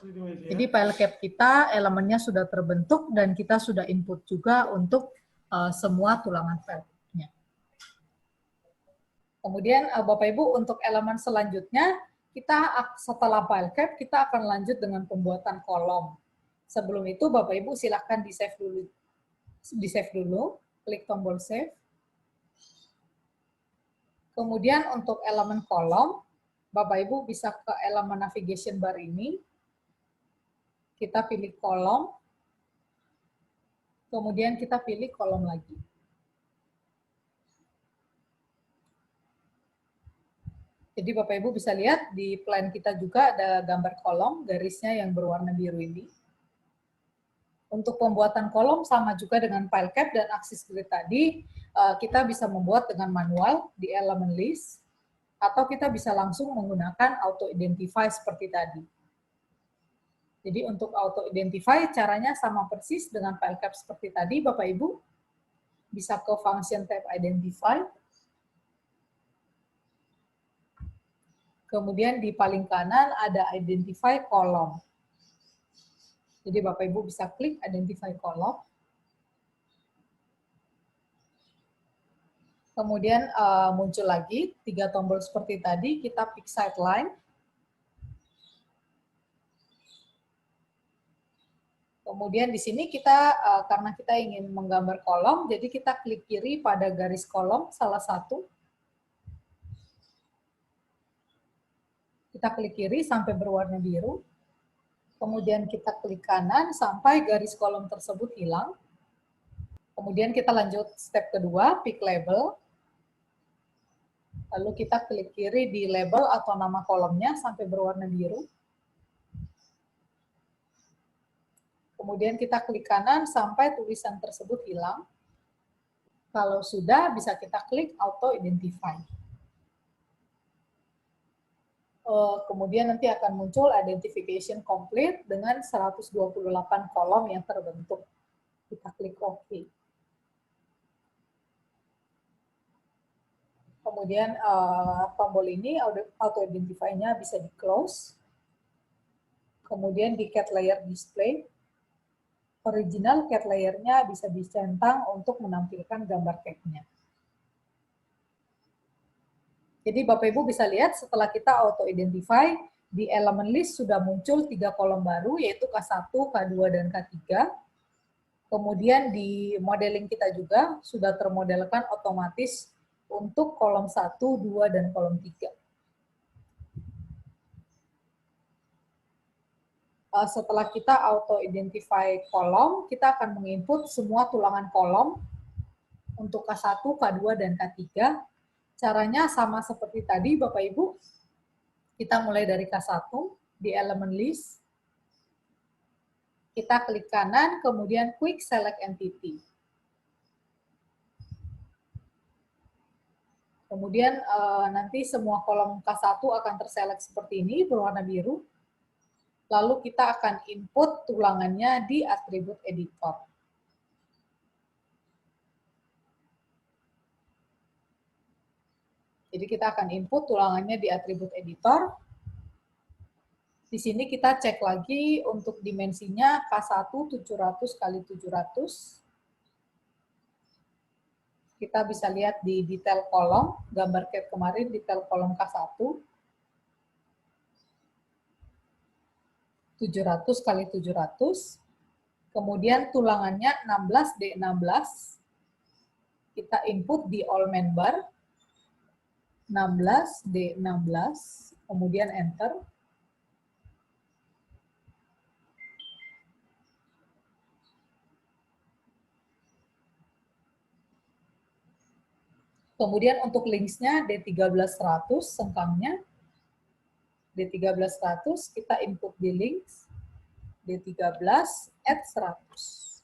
Jadi file cap kita elemennya sudah terbentuk dan kita sudah input juga untuk semua tulangan file-nya. Kemudian Bapak Ibu untuk elemen selanjutnya kita setelah file cap kita akan lanjut dengan pembuatan kolom. Sebelum itu Bapak Ibu silakan di save dulu, klik tombol save. Kemudian untuk elemen kolom, Bapak Ibu bisa ke elemen navigation bar ini. Kita pilih kolom, kemudian kita pilih kolom lagi. Jadi Bapak Ibu bisa lihat di plan kita juga ada gambar kolom, garisnya yang berwarna biru ini. Untuk pembuatan kolom sama juga dengan file cap dan axis grid tadi, kita bisa membuat dengan manual di elemen list, atau kita bisa langsung menggunakan auto identify seperti tadi. Jadi untuk auto identify caranya sama persis dengan file cap seperti tadi, Bapak Ibu bisa ke function tab identify. Kemudian di paling kanan ada identify column. Jadi Bapak Ibu bisa klik identify column. Kemudian muncul lagi 3 tombol seperti tadi, kita pick side line. Kemudian di sini kita, karena kita ingin menggambar kolom, jadi kita klik kiri pada garis kolom salah satu. Kita klik kiri sampai berwarna biru. Kemudian kita klik kanan sampai garis kolom tersebut hilang. Kemudian kita lanjut step kedua, pick label. Lalu kita klik kiri di label atau nama kolomnya sampai berwarna biru. Kemudian kita klik kanan sampai tulisan tersebut hilang. Kalau sudah, bisa kita klik Auto Identify. Kemudian nanti akan muncul Identification Complete dengan 128 kolom yang terbentuk. Kita klik OK. Kemudian tombol ini, Auto Identify-nya bisa di-close. Kemudian di Cat Layer Display. Original cat layer-nya bisa dicentang untuk menampilkan gambar cat-nya. Jadi Bapak Ibu bisa lihat setelah kita auto identify, di elemen list sudah muncul 3 kolom baru, yaitu K1, K2, dan K3. Kemudian di modeling kita juga sudah termodelkan otomatis untuk kolom 1, 2, dan kolom 3. Setelah kita auto-identify kolom, kita akan menginput semua tulangan kolom untuk K1, K2, dan K3. Caranya sama seperti tadi, Bapak Ibu. Kita mulai dari K1 di elemen list. Kita klik kanan, kemudian quick select entity. Kemudian nanti semua kolom K1 akan terselect seperti ini, berwarna biru. Lalu kita akan input tulangannya di atribut editor. Jadi kita akan input tulangannya di atribut editor. Di sini kita cek lagi untuk dimensinya K1 700 x 700. Kita bisa lihat di detail kolom, gambar cat kemarin detail kolom K1. 700 x 700. Kemudian tulangannya 16D16. Kita input di all main bar. 16D16. Kemudian enter. Kemudian untuk linksnya D1300 sengkangnya. D1300 kita input di links. D13 add 100.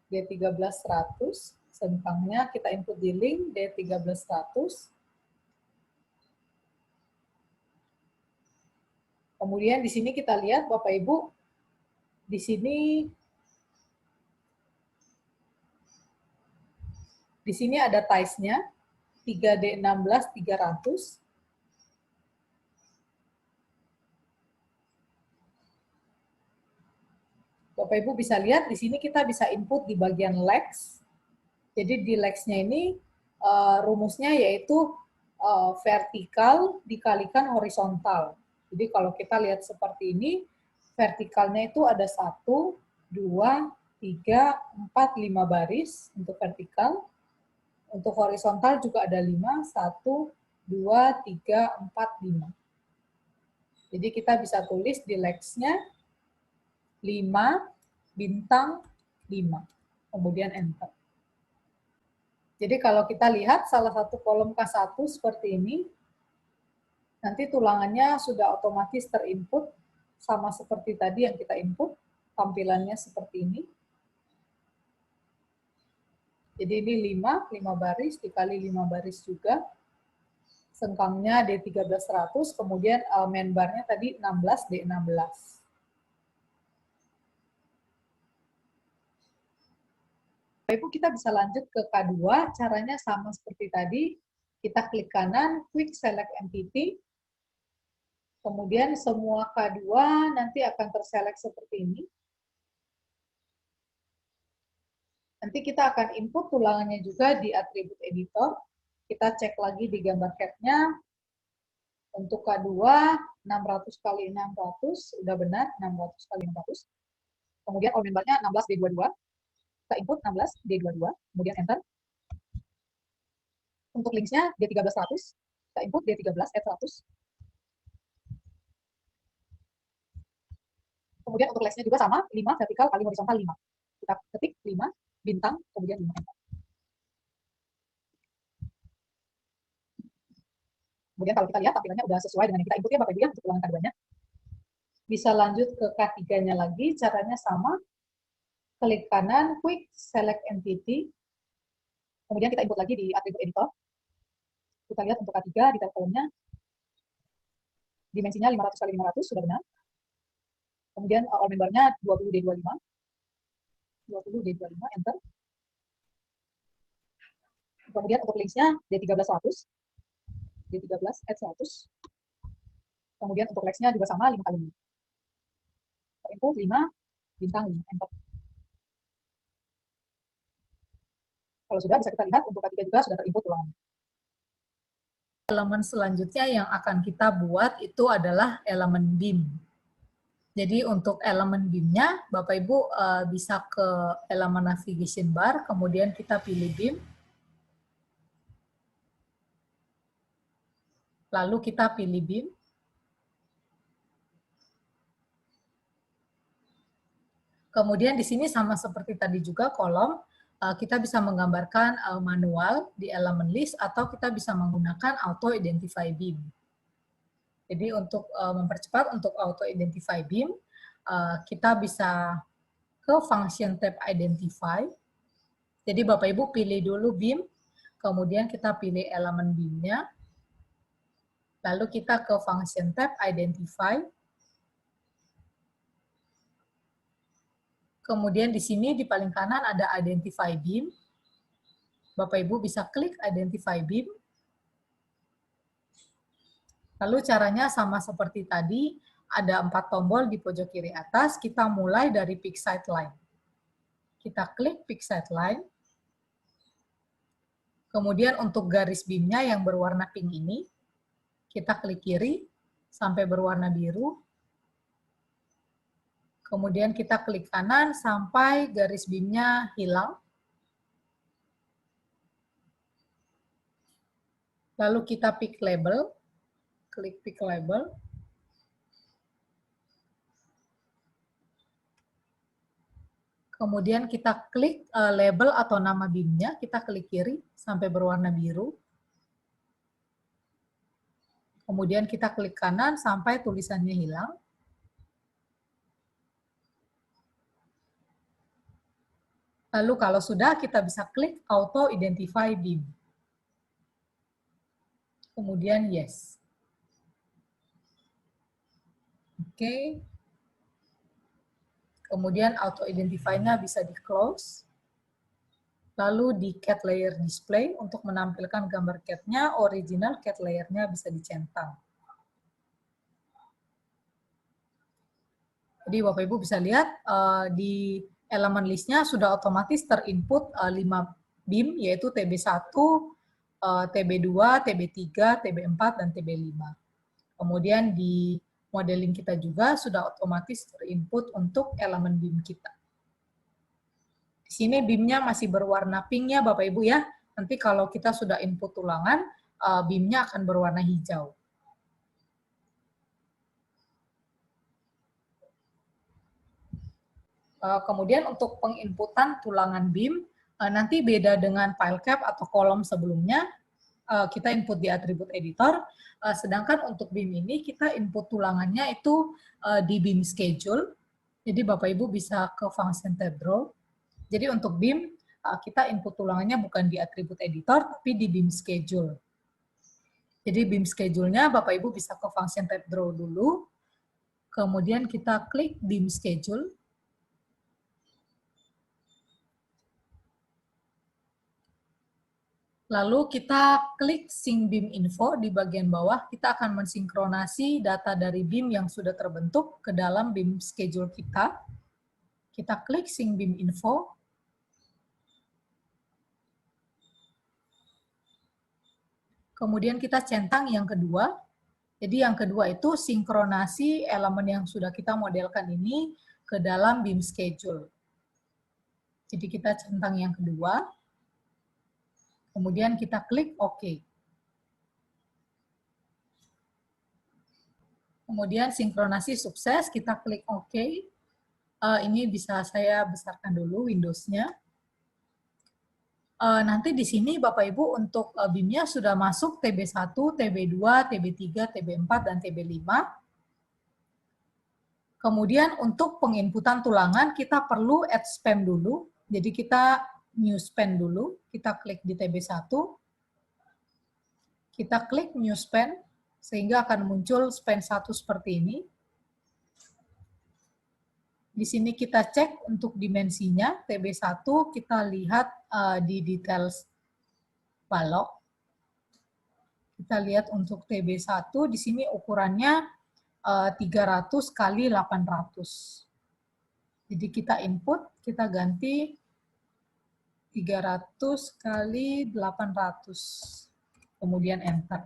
D1300 sengkangnya kita input di link D1300. Kemudian di sini kita lihat Bapak Ibu, di sini Di sini ada ties-nya, 3D16 300. Bapak Ibu bisa lihat di sini kita bisa input di bagian legs. Jadi di legs-nya ini rumusnya yaitu vertikal dikalikan horizontal. Jadi kalau kita lihat seperti ini, vertikalnya itu ada 1, 2, 3, 4, 5 baris untuk vertikal. Untuk horizontal juga ada 5, 1, 2, 3, 4, 5. Jadi kita bisa tulis di legs-nya 5, bintang 5. Kemudian enter. Jadi kalau kita lihat salah satu kolom K1 seperti ini, nanti tulangannya sudah otomatis terinput, sama seperti tadi yang kita input, tampilannya seperti ini. Jadi ini 5 baris dikali 5 baris juga. Sengkangnya D1300, kemudian main bar-nya tadi 16 D16. Ibu kita bisa lanjut ke K2, caranya sama seperti tadi. Kita klik kanan, quick select entity, kemudian semua K2 nanti akan terselect seperti ini. Nanti kita akan input tulangannya juga di atribut editor. Kita cek lagi di gambar CAD-nya. Untuk K2, 600 kali 600, udah benar, 600 kali 600. Kemudian all membernya 16 D22. Kita input 16 D22, kemudian enter. Untuk linksnya D1300, kita input D13 add 100. Kemudian untuk legsnya juga sama, 5 vertikal kali horizontal 5. Kita ketik 5, bintang, kemudian 5 enter. Kemudian kalau kita lihat tampilannya udah sesuai dengan yang kita input ya Bapak Ibu ya, untuk ulangan K2-nya. Bisa lanjut ke K3-nya lagi, caranya sama. Klik kanan, quick select entity. Kemudian kita input lagi di atribut editor. Kita lihat untuk K3 di kolomnya, dimensinya 500 kali 500, sudah benar. Kemudian all membernya 20D25. 20D25, enter. Kemudian untuk linksnya D1300. D13 add 100. Kemudian untuk legsnya juga sama, 5 kali 5. Input 5, bintang 5, enter. Kalau sudah, bisa kita lihat untuk K3 juga sudah terinput ulangan. Elemen selanjutnya yang akan kita buat itu adalah elemen beam. Jadi untuk elemen beam-nya, Bapak Ibu bisa ke elemen navigation bar, kemudian kita pilih beam. Lalu kita pilih beam. Kemudian di sini sama seperti tadi juga kolom, kita bisa menggambarkan manual di elemen list atau kita bisa menggunakan auto identify beam. Jadi untuk mempercepat untuk auto identify beam, kita bisa ke function tab identify. Jadi Bapak Ibu pilih dulu beam, kemudian kita pilih elemen beam-nya, lalu kita ke function tab identify. Kemudian di sini di paling kanan ada identify beam. Bapak Ibu bisa klik identify beam. Lalu caranya sama seperti tadi, ada 4 tombol di pojok kiri atas. Kita mulai dari pick side line. Kita klik pick side line. Kemudian untuk garis beam-nya yang berwarna pink ini, kita klik kiri sampai berwarna biru. Kemudian kita klik kanan sampai garis beam-nya hilang. Lalu kita pick label, klik pick label. Kemudian kita klik label atau nama beam-nya, kita klik kiri sampai berwarna biru. Kemudian kita klik kanan sampai tulisannya hilang. Lalu kalau sudah, kita bisa klik Auto Identify Beam. Kemudian Yes. Oke. Kemudian Auto Identify-nya bisa di-close. Lalu di cat layer display, untuk menampilkan gambar cat-nya, original cat layer-nya bisa dicentang. Jadi Bapak Ibu bisa lihat di elemen list-nya sudah otomatis terinput 5 BIM, yaitu TB1, TB2, TB3, TB4, dan TB5. Kemudian di modeling kita juga sudah otomatis terinput untuk elemen BIM kita. Di sini BIM-nya masih berwarna pink ya Bapak Ibu ya. Nanti kalau kita sudah input tulangan, BIM-nya akan berwarna hijau. Kemudian untuk penginputan tulangan BIM, nanti beda dengan file cap atau kolom sebelumnya, kita input di atribut editor, sedangkan untuk BIM ini kita input tulangannya itu di BIM schedule, jadi Bapak Ibu bisa ke function tab draw. Jadi untuk BIM, kita input tulangannya bukan di atribut editor, tapi di BIM schedule. Jadi BIM schedule-nya Bapak Ibu bisa ke function tab draw dulu, kemudian kita klik BIM schedule. Lalu kita klik Sync BIM Info di bagian bawah, kita akan mensinkronasi data dari BIM yang sudah terbentuk ke dalam BIM schedule kita. Kita klik Sync BIM Info. Kemudian kita centang yang kedua. Jadi yang kedua itu sinkronasi elemen yang sudah kita modelkan ini ke dalam BIM schedule. Jadi kita centang yang kedua. Kemudian kita klik OK. Kemudian sinkronasi sukses, kita klik OK. Ini bisa saya besarkan dulu Windows-nya. Nanti di sini Bapak Ibu untuk BIM-nya sudah masuk TB1, TB2, TB3, TB4, dan TB5. Kemudian untuk penginputan tulangan kita perlu add span dulu. Jadi kita new span dulu, kita klik di TB1. Kita klik new span, sehingga akan muncul span 1 seperti ini. Di sini kita cek untuk dimensinya, TB1 kita lihat di details balok. Kita lihat untuk TB1, di sini ukurannya 300 kali 800. Jadi kita input, kita ganti 300 kali 800. Kemudian enter.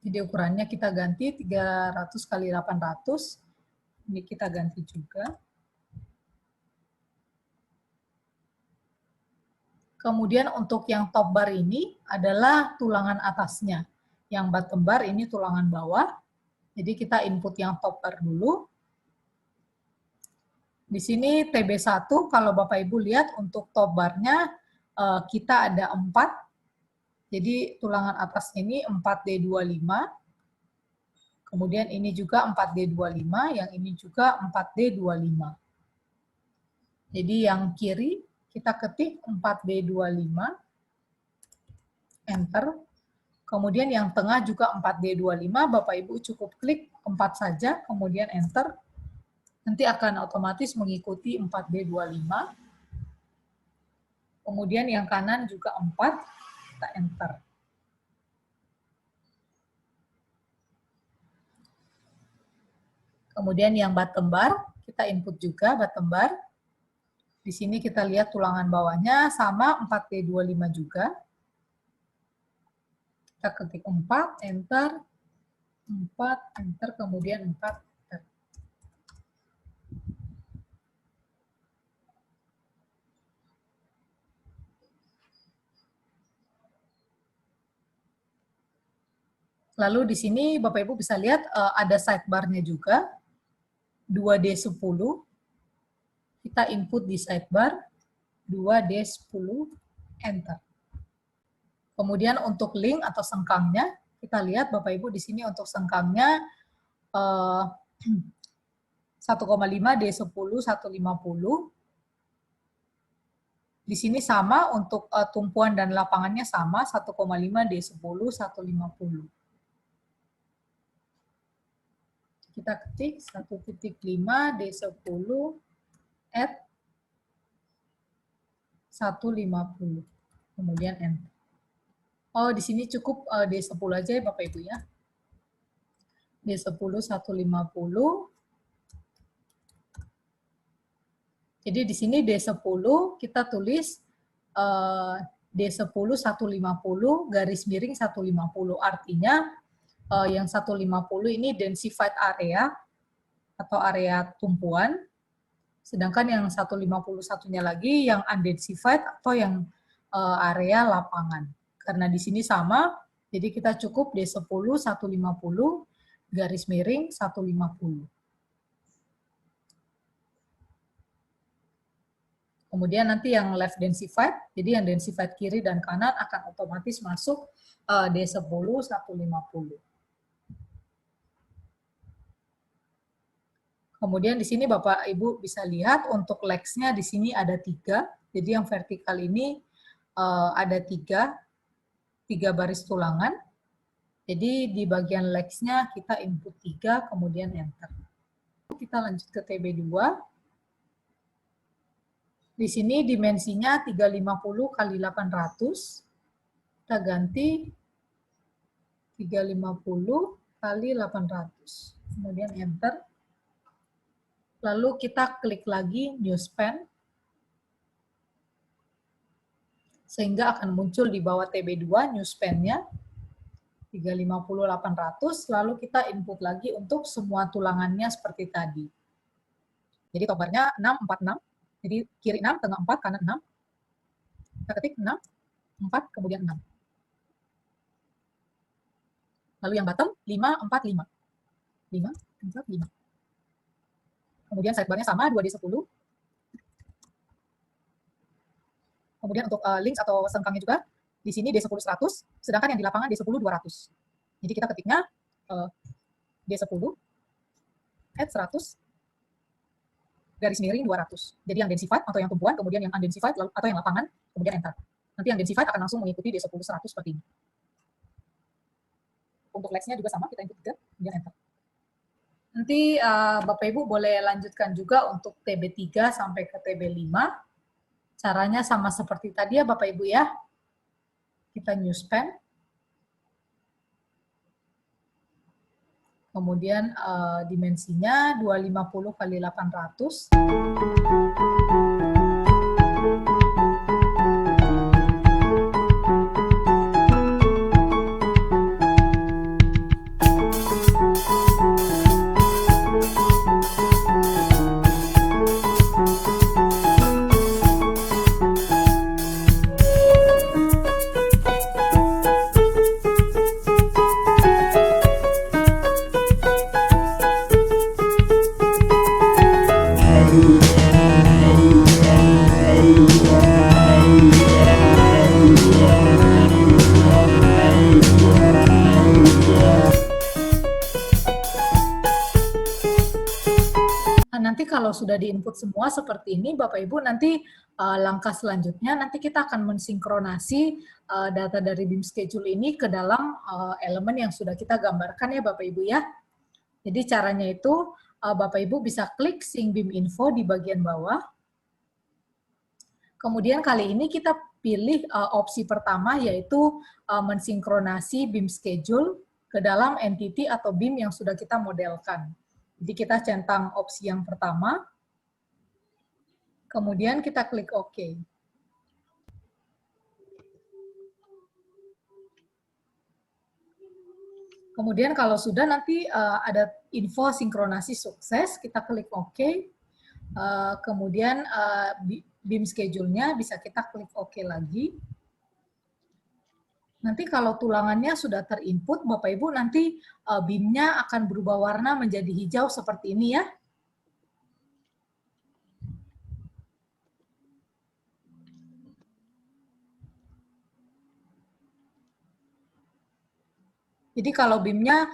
Jadi ukurannya kita ganti 300 kali 800. Ini kita ganti juga. Kemudian untuk yang top bar ini adalah tulangan atasnya. Yang bottom bar ini tulangan bawah. Jadi kita input yang top bar dulu. Di sini TB1, kalau Bapak Ibu lihat untuk top barnya kita ada 4. Jadi tulangan atas ini 4D25. Kemudian ini juga 4D25, yang ini juga 4D25. Jadi yang kiri kita ketik 4D25, enter. Kemudian yang tengah juga 4D25, Bapak Ibu cukup klik 4 saja, kemudian enter. Nanti akan otomatis mengikuti 4D25. Kemudian yang kanan juga 4, kita enter. Kemudian yang bottom bar, kita input juga bottom bar. Di sini kita lihat tulangan bawahnya sama 4D25 juga. Kita ketik 4, enter, 4, enter, kemudian 4, enter. Lalu di sini Bapak Ibu bisa lihat ada sidebar-nya juga, 2D10. Kita input di sidebar, 2D10, enter. Kemudian untuk link atau sengkangnya, kita lihat Bapak Ibu di sini untuk sengkangnya 1,5D10, 150. Di sini sama untuk tumpuan dan lapangannya sama, 1,5D10, 150. Kita ketik 1.5 D10 add. 150. Kemudian enter. Oh, di sini cukup D10 aja ya Bapak Ibu ya. D10 150. Jadi di sini D10 kita tulis D10 150 garis miring 150. Artinya yang 150 ini densified area atau area tumpuan. Sedangkan yang 151-nya lagi yang undensified atau yang area lapangan. Karena di sini sama, jadi kita cukup D10 150 garis miring 150. Kemudian nanti yang left densified, jadi yang densified kiri dan kanan akan otomatis masuk D10 150. Kemudian di sini Bapak Ibu bisa lihat untuk legs-nya di sini ada 3. Jadi yang vertikal ini ada 3 baris tulangan. Jadi di bagian legs-nya kita input 3, kemudian enter. Kita lanjut ke TB2. Di sini dimensinya 350 kali 800. Kita ganti 350 kali 800. Kemudian enter. Lalu kita klik lagi New Span, sehingga akan muncul di bawah TB2 New Span-nya 350/800. Lalu kita input lagi untuk semua tulangannya seperti tadi. Jadi tobarnya 646. Jadi kiri 6, tengah 4, kanan 6. Kita ketik 6, 4, kemudian 6. Lalu yang bottom 545. 5, 4, 5. Kemudian sidebar-nya sama, 2D10. Kemudian untuk links atau sengkangnya juga, di sini D10 100, sedangkan yang di lapangan D10 200. Jadi kita ketiknya D10, add 100, garis miring 200. Jadi yang densified atau yang tumpuan, kemudian yang undensified atau yang lapangan, kemudian enter. Nanti yang densified akan langsung mengikuti D10 100 seperti ini. Untuk legs-nya juga sama, kita input 3, kemudian enter. Nanti Bapak Ibu boleh lanjutkan juga untuk TB3 sampai ke TB5. Caranya sama seperti tadi ya Bapak Ibu ya. Kita New Span. Kemudian dimensinya 250 kali 800. Nanti kalau sudah diinput semua seperti ini, Bapak Ibu, nanti langkah selanjutnya nanti kita akan mensinkronasi data dari BIM schedule ini ke dalam elemen yang sudah kita gambarkan ya Bapak Ibu ya. Jadi caranya itu Bapak Ibu bisa klik Sync BIM Info di bagian bawah. Kemudian kali ini kita pilih opsi pertama yaitu mensinkronasi BIM schedule ke dalam entity atau BIM yang sudah kita modelkan. Jadi kita centang opsi yang pertama, kemudian kita klik OK. Kemudian kalau sudah nanti ada info sinkronasi sukses, kita klik OK. Kemudian BIM schedule-nya bisa kita klik OK lagi. Nanti kalau tulangannya sudah terinput, Bapak Ibu, nanti BIM-nya akan berubah warna menjadi hijau seperti ini ya. Jadi kalau BIM-nya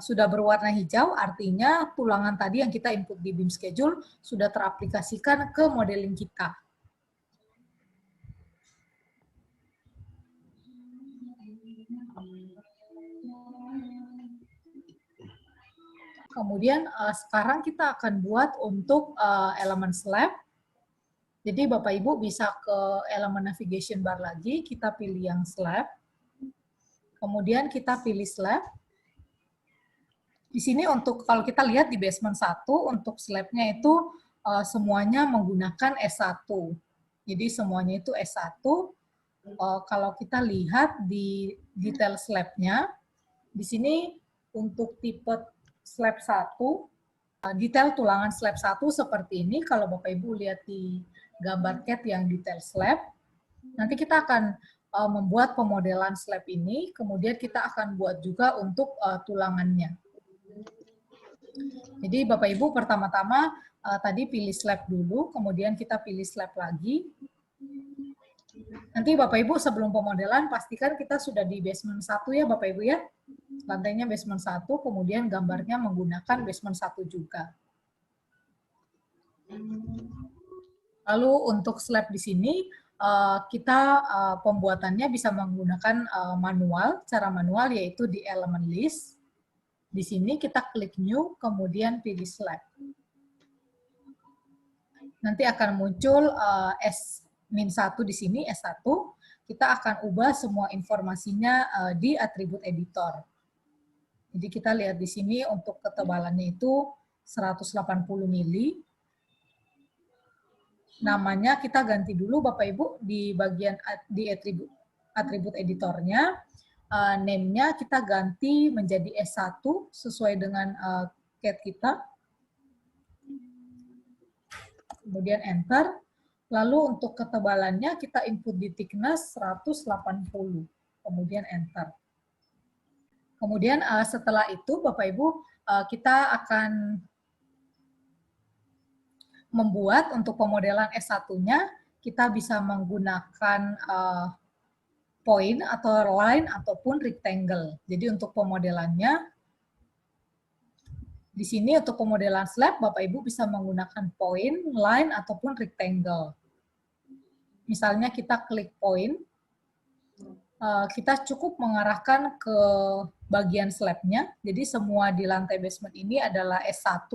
sudah berwarna hijau, artinya tulangan tadi yang kita input di BIM schedule sudah teraplikasikan ke modeling kita. Kemudian sekarang kita akan buat untuk elemen slab. Jadi Bapak Ibu bisa ke elemen navigation bar lagi, kita pilih yang slab. Kemudian kita pilih slab. Di sini untuk kalau kita lihat di basement 1 untuk slabnya itu semuanya menggunakan S1. Jadi semuanya itu S1. Kalau kita lihat di detail slabnya, di sini untuk tipe slab 1, detail tulangan slab 1 seperti ini. Kalau Bapak Ibu lihat di gambar CAD yang detail slab, nanti kita akan membuat pemodelan slab ini, kemudian kita akan buat juga untuk tulangannya. Jadi Bapak Ibu pertama-tama tadi pilih slab dulu, kemudian kita pilih slab lagi. Nanti Bapak Ibu sebelum pemodelan pastikan kita sudah di basement 1 ya Bapak Ibu ya. Lantainya basement 1, kemudian gambarnya menggunakan basement 1 juga. Lalu untuk slab di sini kita pembuatannya bisa menggunakan manual, cara manual yaitu di elemen list. Di sini kita klik new, kemudian pilih slab. Nanti akan muncul S-1 di sini, S1. Kita akan ubah semua informasinya di atribut editor. Jadi kita lihat di sini untuk ketebalannya itu 180 mili. Namanya kita ganti dulu Bapak Ibu di bagian di atribut editornya. Name-nya kita ganti menjadi S1 sesuai dengan CAD kita. Kemudian enter. Lalu untuk ketebalannya kita input di thickness 180. Kemudian enter. Kemudian setelah itu Bapak Ibu kita akan membuat untuk pemodelan S1-nya kita bisa menggunakan point atau line ataupun rectangle. Jadi untuk pemodelannya di sini untuk pemodelan slab Bapak Ibu bisa menggunakan point, line ataupun rectangle. Misalnya kita klik point, kita cukup mengarahkan ke bagian slabnya. Jadi semua di lantai basement ini adalah S1.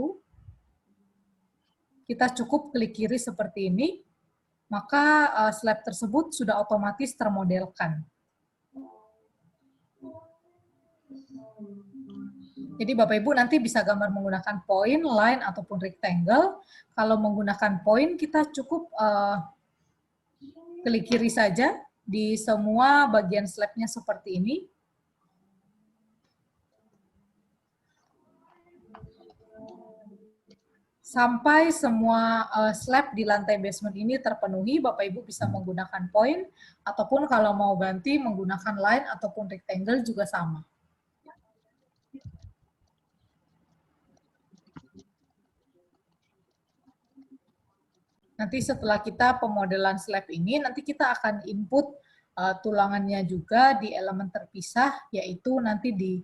Kita cukup klik kiri seperti ini, maka slab tersebut sudah otomatis termodelkan. Jadi Bapak Ibu nanti bisa gambar menggunakan point, line, ataupun rectangle. Kalau menggunakan point, kita cukup klik kiri saja di semua bagian slabnya seperti ini. Sampai semua slab di lantai basement ini terpenuhi, Bapak Ibu bisa menggunakan point, ataupun kalau mau ganti menggunakan line ataupun rectangle juga sama. Nanti setelah kita pemodelan slab ini, nanti kita akan input tulangannya juga di elemen terpisah, yaitu nanti di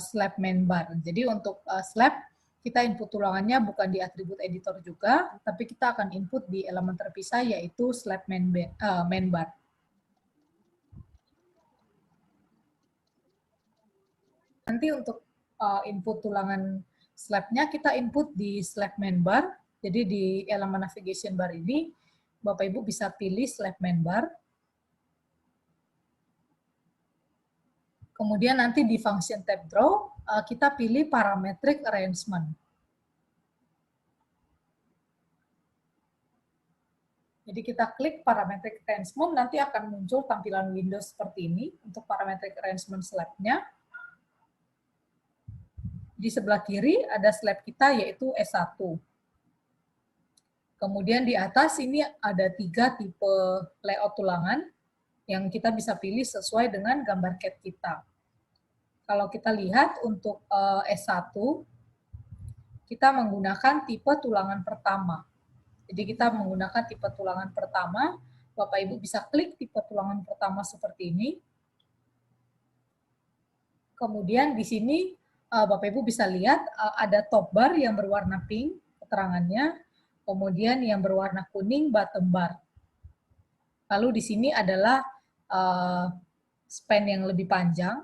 slab main bar. Jadi untuk slab, kita input tulangannya bukan di atribut editor juga, tapi kita akan input di elemen terpisah, yaitu slab main bar. Nanti untuk input tulangan slabnya, kita input di slab main bar. Jadi di elemen navigation bar ini, Bapak Ibu bisa pilih slab main bar. Kemudian nanti di function tab draw, kita pilih parametric arrangement. Jadi kita klik parametric arrangement, nanti akan muncul tampilan Windows seperti ini untuk parametric arrangement slab-nya. Di sebelah kiri ada slab kita yaitu S1. Kemudian di atas ini ada 3 tipe layout tulangan yang kita bisa pilih sesuai dengan gambar CAD kita. Kalau kita lihat untuk S1, kita menggunakan tipe tulangan pertama. Jadi kita menggunakan tipe tulangan pertama, Bapak Ibu bisa klik tipe tulangan pertama seperti ini. Kemudian di sini Bapak Ibu bisa lihat ada top bar yang berwarna pink, keterangannya. Kemudian yang berwarna kuning, bottom bar. Lalu di sini adalah span yang lebih panjang.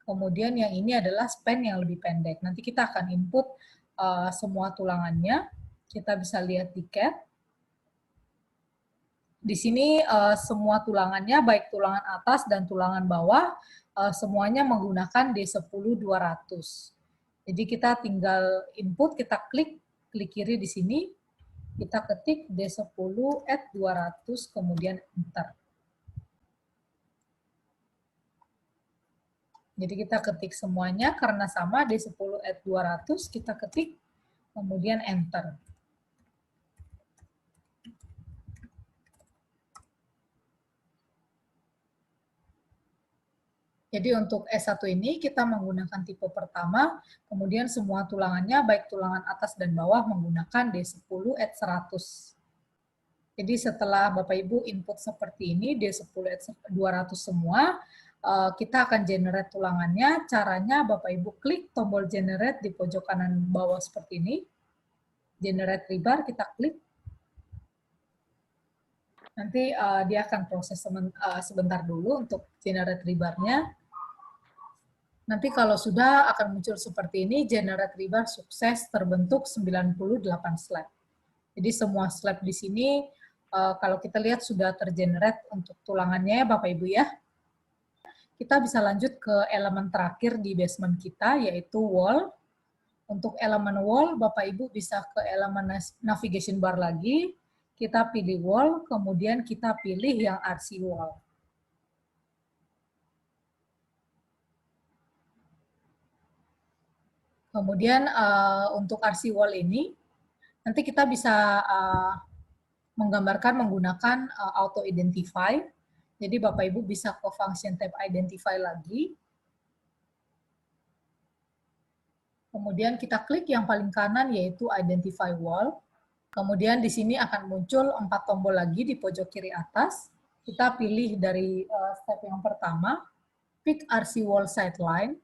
Kemudian yang ini adalah span yang lebih pendek. Nanti kita akan input semua tulangannya. Kita bisa lihat di CAD. Di sini semua tulangannya, baik tulangan atas dan tulangan bawah, semuanya menggunakan D10-200. Jadi kita tinggal input, kita klik kiri di sini, kita ketik D10@200, kemudian enter. Jadi kita ketik semuanya, karena sama D10@200, kita ketik, kemudian enter. Jadi untuk S1 ini kita menggunakan tipe pertama, kemudian semua tulangannya, baik tulangan atas dan bawah, menggunakan D10@100. Jadi setelah Bapak Ibu input seperti ini, D10@200 semua, kita akan generate tulangannya. Caranya Bapak Ibu klik tombol generate di pojok kanan bawah seperti ini. Generate rebar, kita klik. Nanti dia akan proses sebentar dulu untuk generate rebarnya. Nanti kalau sudah akan muncul seperti ini, generate rebar sukses terbentuk 98 slab. Jadi semua slab di sini, kalau kita lihat sudah tergenerate untuk tulangannya, Bapak Ibu ya. Kita bisa lanjut ke elemen terakhir di basement kita, yaitu wall. Untuk elemen wall, Bapak Ibu bisa ke elemen navigation bar lagi, kita pilih wall, kemudian kita pilih yang RC wall. Kemudian untuk RC wall ini, nanti kita bisa menggambarkan menggunakan auto identify. Jadi Bapak Ibu bisa ke function tab identify lagi. Kemudian kita klik yang paling kanan yaitu identify wall. Kemudian di sini akan muncul 4 tombol lagi di pojok kiri atas. Kita pilih dari step yang pertama, pick RC wall sideline.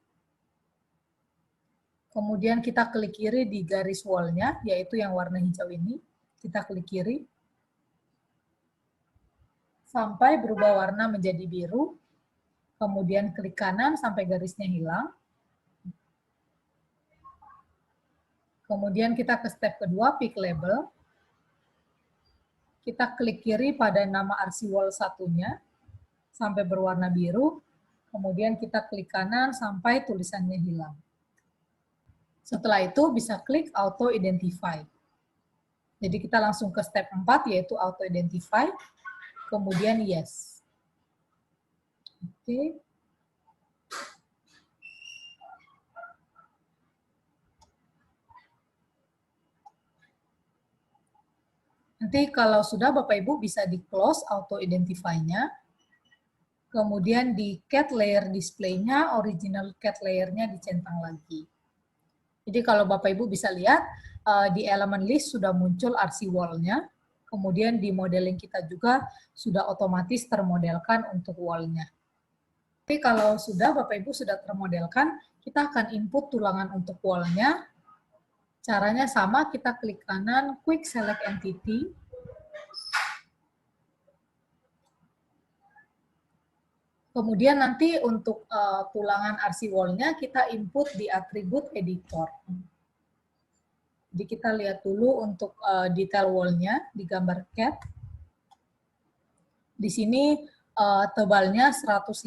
Kemudian kita klik kiri di garis wall-nya, yaitu yang warna hijau ini. Kita klik kiri. Sampai berubah warna menjadi biru. Kemudian klik kanan sampai garisnya hilang. Kemudian kita ke step kedua, pick label. Kita klik kiri pada nama RC wall satunya, sampai berwarna biru. Kemudian kita klik kanan sampai tulisannya hilang. Setelah itu bisa klik auto identify. Jadi kita langsung ke step 4 yaitu auto identify, kemudian yes. Oke. Nanti kalau sudah Bapak Ibu bisa di close auto identify-nya. Kemudian di cat layer display-nya, original cat layer-nya dicentang lagi. Jadi kalau Bapak Ibu bisa lihat, di elemen list sudah muncul RC wall-nya, kemudian di modeling kita juga sudah otomatis termodelkan untuk wall-nya. Jadi kalau sudah Bapak Ibu sudah termodelkan, kita akan input tulangan untuk wall-nya. Caranya sama, kita klik kanan, quick select entity. Kemudian nanti untuk tulangan RC wall-nya kita input di atribut editor. Jadi kita lihat dulu untuk detail wall-nya di gambar cat. Di sini tebalnya 150.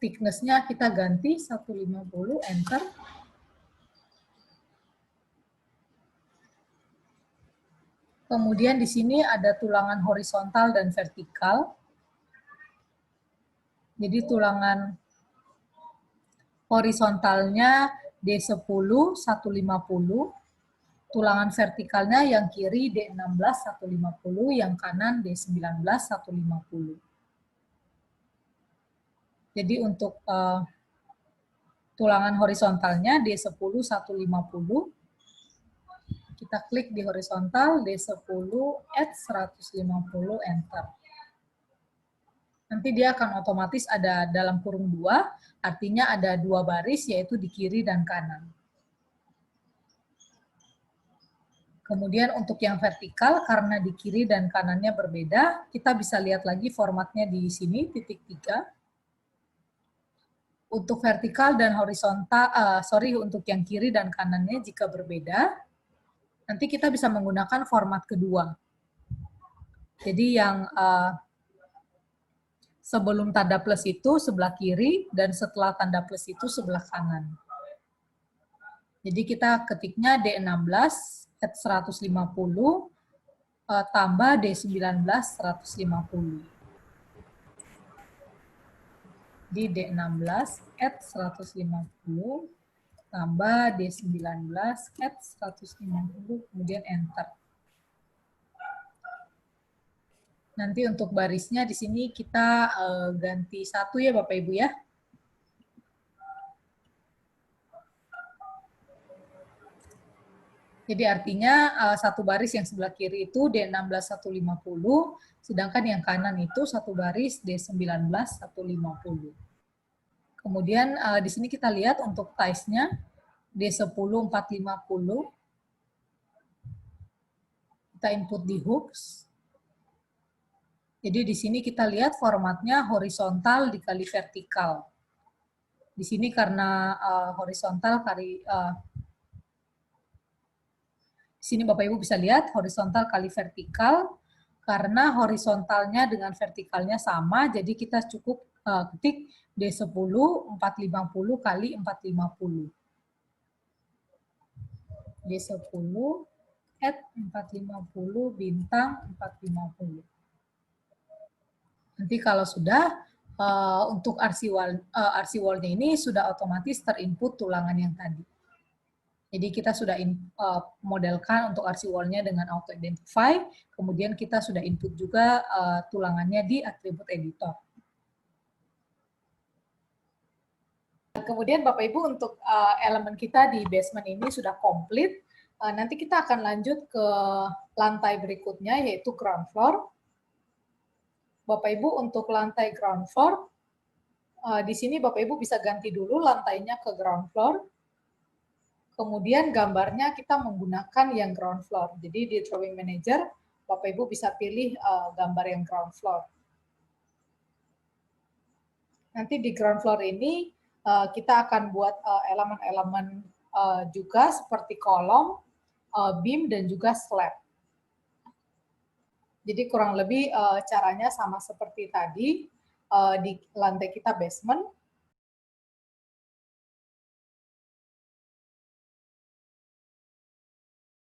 Thickness-nya kita ganti 150, enter. Kemudian di sini ada tulangan horizontal dan vertikal. Jadi tulangan horizontalnya D10 150, tulangan vertikalnya yang kiri D16 150, yang kanan D19 150. Jadi untuk tulangan horizontalnya D10 150, kita klik di horizontal D10 add 150, enter. Nanti dia akan otomatis ada dalam kurung 2, artinya ada 2 baris yaitu di kiri dan kanan. Kemudian untuk yang vertikal, karena di kiri dan kanannya berbeda, kita bisa lihat lagi formatnya di sini, titik 3. Untuk vertikal dan horizontal, untuk yang kiri dan kanannya jika berbeda, nanti kita bisa menggunakan format kedua. Jadi yang sebelum tanda plus itu sebelah kiri, dan setelah tanda plus itu sebelah kanan. Jadi kita ketiknya D16 at 150 tambah D19 150. Di D16 at 150 tambah D19 at 150, kemudian enter. Nanti untuk barisnya di sini kita ganti 1 ya Bapak Ibu ya. Jadi artinya satu baris yang sebelah kiri itu D16 150, sedangkan yang kanan itu satu baris D19 150. Kemudian di sini kita lihat untuk size-nya D10 450. Kita input di hooks. Jadi di sini kita lihat formatnya horizontal dikali vertikal. Di sini karena horizontal kali di sini Bapak Ibu bisa lihat horizontal kali vertikal, karena horizontalnya dengan vertikalnya sama, jadi kita cukup ketik D10 450 kali 450. D10 at 450 bintang 450. Nanti kalau sudah, untuk RC wall-nya ini sudah otomatis terinput tulangan yang tadi. Jadi kita sudah modelkan untuk RC wall-nya dengan auto identify, kemudian kita sudah input juga tulangannya di atribut editor. Kemudian Bapak Ibu untuk elemen kita di basement ini sudah komplit. Nanti kita akan lanjut ke lantai berikutnya yaitu ground floor. Bapak Ibu untuk lantai ground floor, di sini Bapak Ibu bisa ganti dulu lantainya ke ground floor. Kemudian gambarnya kita menggunakan yang ground floor. Jadi di Drawing Manager, Bapak Ibu bisa pilih gambar yang ground floor. Nanti di ground floor ini kita akan buat elemen-elemen juga seperti kolom, beam, dan juga slab. Jadi kurang lebih caranya sama seperti tadi di lantai kita basement.